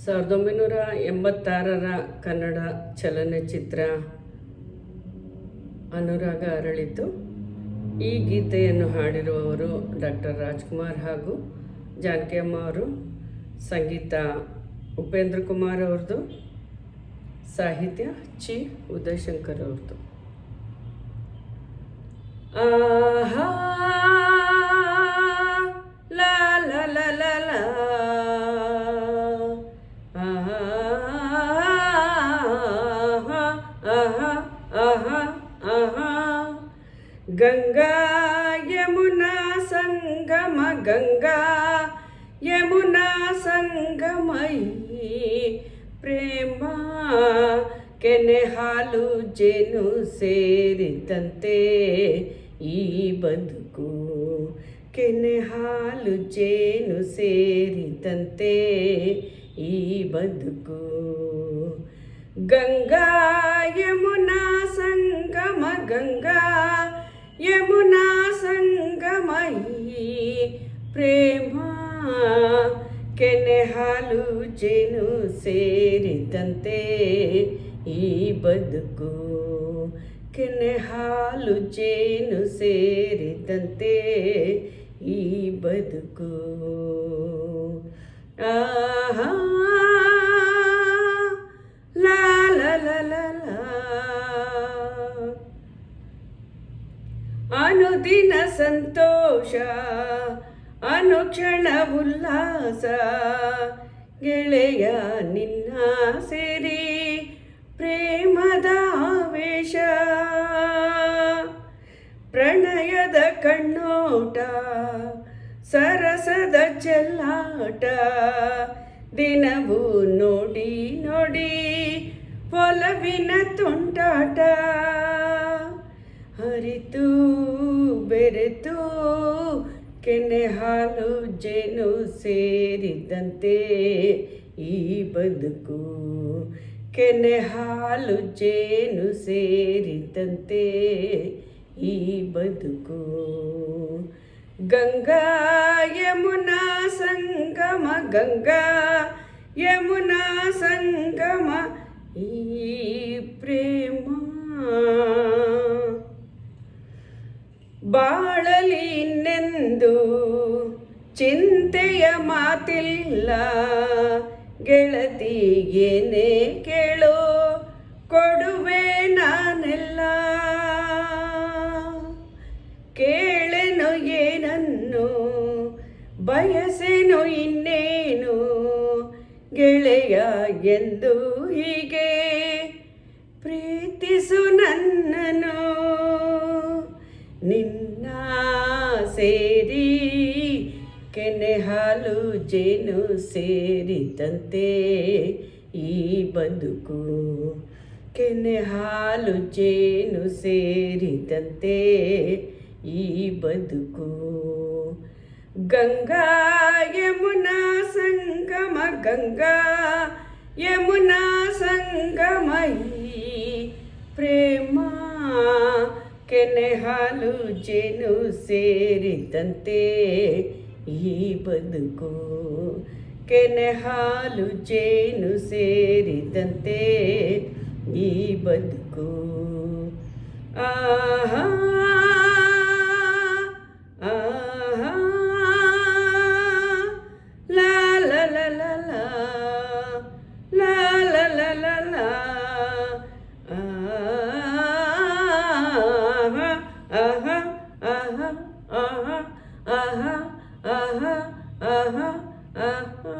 1986ರ ಕನ್ನಡ ಚಲನಚಿತ್ರ ಅನುರಾಗ ಅರಳಿತು. ಈ ಗೀತೆಯನ್ನು ಹಾಡಿರುವವರು ಡಾಕ್ಟರ್ ರಾಜ್ಕುಮಾರ್ ಹಾಗೂ ಜಾನಕಿ ಅಮ್ಮ ಅವರು. ಸಂಗೀತ ಉಪೇಂದ್ರ ಕುಮಾರ್ ಅವ್ರದ್ದು, ಸಾಹಿತ್ಯ ಚಿ ಉದಯಶಂಕರ್ ಅವ್ರದ್ದು. ಆಹಾ ಲಾ ಲಾ ಲಾ ಲಾ ಲಾ ಆಹಾ ಆಹಾ ಆಹಾ ಆಹಾ ಗಂಗಾ ಯಮುನಾ ಸಂಗಮ, ಗಂಗಾ ಯಮುನಾ ಸಂಗಮೈ ಪ್ರೇಮ ಕೆನೆ ಹಾಲು ಜೇನು ಸೇರಿದಂತೆ ಈ ಬದುಕು, ಕೆನೆ ಹಾಲು ಜೇನು ಸೇರಿದಂತೆ ಈ ಬದುಕು. ಗಂಗಾ ಯಮುನಾ ಸಂಗಮ, ಗಂಗಾ ಯಮುನಾ ಸಂಗಮ ಈ ಪ್ರೇಮ ಕೆನೆ ಹಾಲು ಜೇನು ಸೇರಿದಂತೆ ಈ ಬದುಕು, ಕೆನೆ ಹಾಲು ಜೇನು ಸೇರಿದಂತೆ ಈ ಬದುಕು. ಆಹಾ ಲಾ ಲಾ ಲಾ ಲಾ ಲಾ ಅನುದಿನ ಸಂತೋಷ, ಅನುಕ್ಷಣ ಉಲ್ಲಾಸ, ಗೆಳೆಯ ನಿನ್ನ ಸೇರಿ ಪ್ರೇಮದ ಆವೇಶ, ಪ್ರಣಯದ ಕಣ್ಣೋಟ, ಸರಸದ ಚೆಲ್ಲಾಟ, ದಿನವೂ ನೋಡಿ ನೋಡಿ ಒಲವಿನ ತುಂಟಾಟ, ಹರಿತು ಬೆರೆತು ಕೆನೆ ಹಾಲು ಜೇನು ಸೇರಿದಂತೆ ಈ ಬದುಕು, ಕೆನೆ ಹಾಲು ಜೇನು ಸೇರಿದಂತೆ ಈ ಬದುಕು. ಗಂಗಾ ಯಮುನಾ ಸಂಗಮ, ಗಂಗಾ ಯಮುನಾ ಸಂಗಮ ಈ ಪ್ರೇಮ. ಬಾಳಲಿ ಇನ್ನೆಂದು ಚಿಂತೆಯ ಮಾತಿಲ್ಲ, ಗೆಳತಿ ಏನೇ ಕೇಳೋ ಕೊಡುವೆ ನಾನೆಲ್ಲ, ಕೇಳೆನು ಏನನ್ನು ಬಯಸೆನು ಇನ್ನೇನು, ಗೆಳೆಯ ಎಂದು ಹೀಗೆ ಪ್ರೀತಿಸು ನನ್ನನು, ನಿನ್ನ ಸೇರಿ ಕೆನೆ ಹಾಲು ಜೇನು ಸೇರಿದಂತೆ ಈ ಬದುಕು, ಕೆನೆ ಹಾಲು ಜೇನು ಸೇರಿದಂತೆ ಈ ಬದುಕು. ಗಂಗಾ ಯಮುನಾ ಸಂಗಮ, ಗಂಗಾ ಯಮುನಾ ಸಂಗಮ ಈ ಪ್ರೇಮ ಕೆನೆ ಹಾಲು ಜೇನು ಸೇರಿದಂತೆ ಈ ಬದುಕು, ಕೆನೆ ಹಾಲು ಜೇನು ಸೇರಿದಂತೆ ಈ ಬದುಕು. ಆಹಾ ಆಹಾ ಲಾ ಲಾ ಲಾ ಲಾ ಲಾ ಲಾ ಲಾ ಲಾ ಲಾ ಲಾ ಆಹಾ ಆಹಾ ಆಹಾ ಆಹಾ ಆಹಾ ಆಹಾ ಆಹಾ.